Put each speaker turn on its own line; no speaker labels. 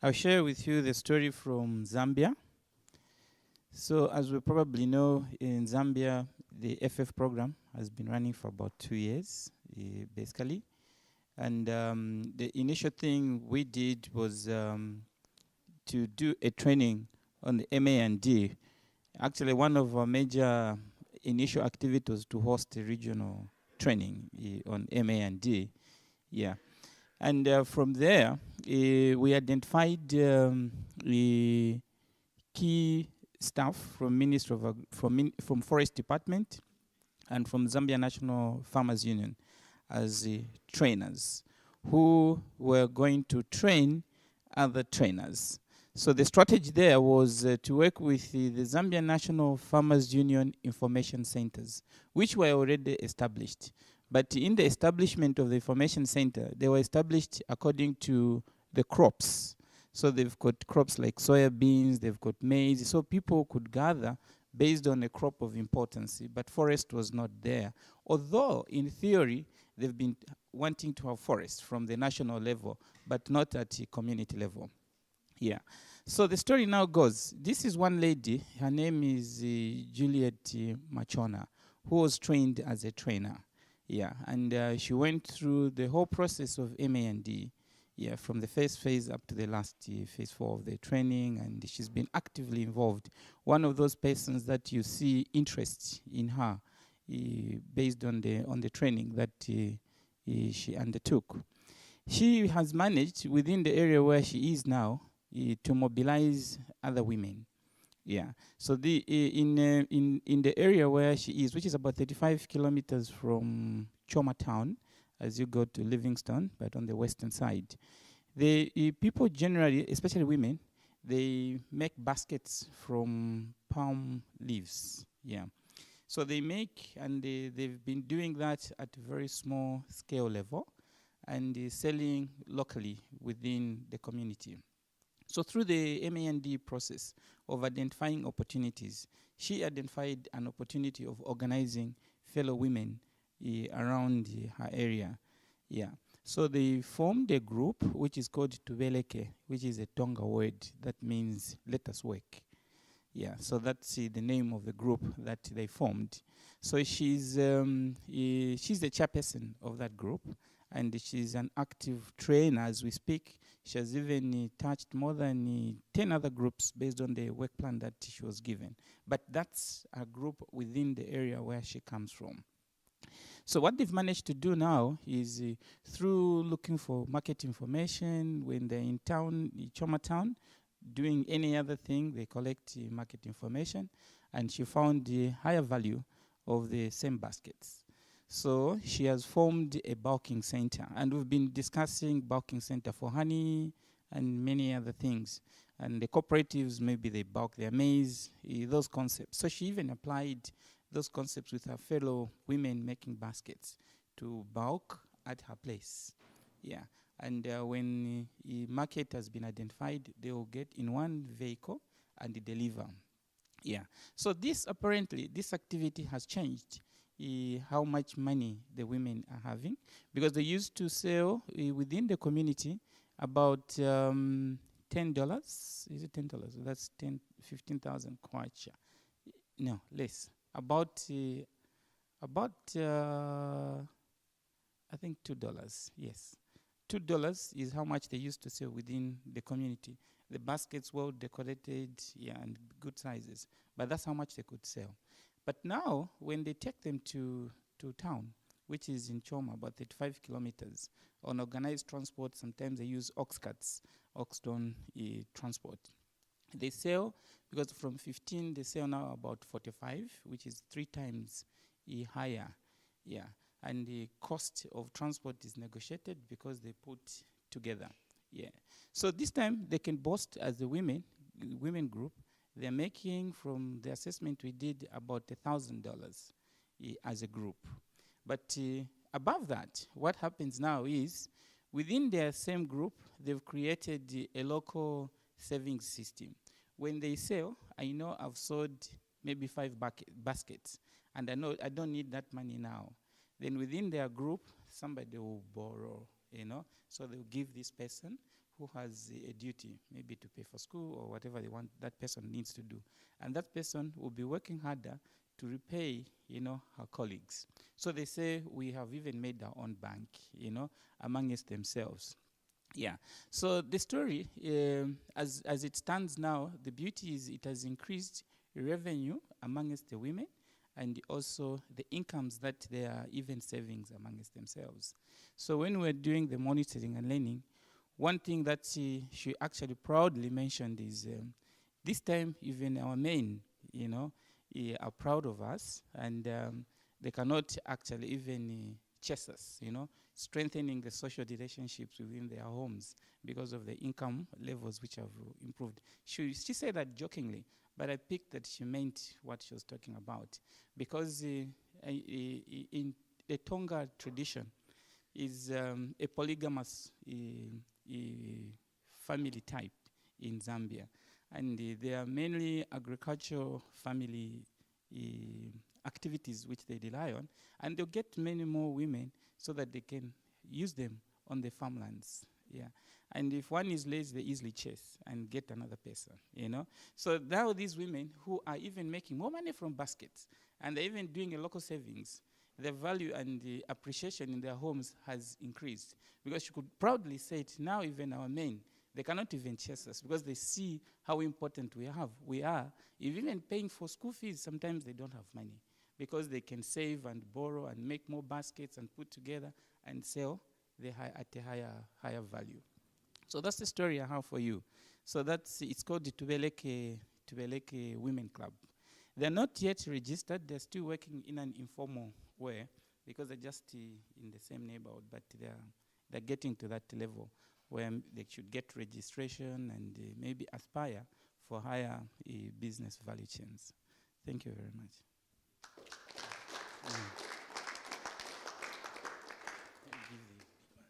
I'll share with you the story from Zambia. So, as we probably know, in Zambia, the FF program has been running for about 2 years, basically. And the initial thing we did was to do a training on the MA&D. Actually, one of our major initial activities was to host a regional training on MA&D. Yeah. And from there, we identified key staff from Ministry of from Forest Department and from Zambia National Farmers Union as trainers who were going to train other trainers. So the strategy there was to work with the Zambia National Farmers Union information centers, which were already established. But in the establishment of the information center, they were established according to the crops. So they've got crops like soya beans, they've got maize. So people could gather based on a crop of importance, but forest was not there. Although, in theory, they've been wanting to have forest from the national level, but not at the community level. Yeah. So the story now goes, this is one lady, her name is Juliet Machona, who was trained as a trainer. Yeah, and she went through the whole process of MA&D, yeah, from the first phase up to the last phase 4 of the training, and she's been actively involved. One of those persons that you see interest in her based on the training that she undertook. She has managed within the area where she is now to mobilize other women. Yeah. So in the area where she is, which is about 35 kilometers from Choma town, as you go to Livingstone, but on the western side, the people generally, especially women, they make baskets from palm leaves. Yeah. So they make, and they've been doing that at a very small scale level, and selling locally within the community. So through the MA&D process of identifying opportunities, she identified an opportunity of organizing fellow women around her area. Yeah. So they formed a group which is called Tubeleke, which is a Tonga word that means let us work. Yeah, so that's the name of the group that they formed. So she's the chairperson of that group, and she's an active trainer as we speak. She has even touched more than 10 other groups based on the work plan that she was given. But that's a group within the area where she comes from. So what they've managed to do now is through looking for market information when they're in town, Choma town, doing any other thing, they collect market information, and she found the higher value of the same baskets. So she has formed a bulking center, and we've been discussing bulking center for honey and many other things. And the cooperatives, maybe they bulk their maize, those concepts. So she even applied those concepts with her fellow women making baskets to bulk at her place. Yeah. And when the market has been identified, they will get in one vehicle and deliver. Yeah. So this apparently, this activity has changed how much money the women are having, because they used to sell within the community about $10. Is it $10? That's 15,000 kwacha. No, less. About I think $2. Yes. $2 is how much they used to sell within the community. The baskets well decorated, yeah, and good sizes. But that's how much they could sell. But now, when they take them to town, which is in Choma, about 35 kilometers, on organized transport, sometimes they use ox carts, ox-drawn transport. They sell, because from 15, they sell now about 45, which is 3 times higher. Yeah. And the cost of transport is negotiated because they put together. Yeah. So this time they can boast as a women group. They're making, from the assessment we did, about $1,000 as a group. But above that, what happens now is within their same group, they've created a local savings system. When they sell, I know I've sold maybe 5 baskets, and I know I don't need that money now. Then within their group, somebody will borrow, so they'll give this person who has a duty, maybe to pay for school or whatever they want that person needs to do. And that person will be working harder to repay, her colleagues. So they say we have even made our own bank, amongst themselves. Yeah. So the story, as it stands now, the beauty is it has increased revenue amongst the women, and also the incomes that they are even savings amongst themselves. So when we're doing the monitoring and learning, one thing that she actually proudly mentioned is this time even our men, are proud of us, and they cannot actually even chase us, strengthening the social relationships within their homes because of the income levels which have improved. She said that jokingly, but I picked that she meant what she was talking about, because in the Tonga tradition is a polygamous family type in Zambia, and they are mainly agricultural family activities which they rely on, and they'll get many more women so that they can use them on the farmlands. Yeah. And if one is lazy, they easily chase and get another person, So now these women who are even making more money from baskets, and they're even doing a local savings, the value and the appreciation in their homes has increased. Because you could proudly say it, now even our men, they cannot even chase us because they see how important we are. If even paying for school fees, sometimes they don't have money because they can save and borrow and make more baskets and put together and sell at a higher value. So that's the story I have for you. So it's called the Tubeleke Women Club. They're not yet registered. They're still working in an informal way because they're just in the same neighborhood, but they're getting to that level where they should get registration and maybe aspire for higher business value chains. Thank you very much.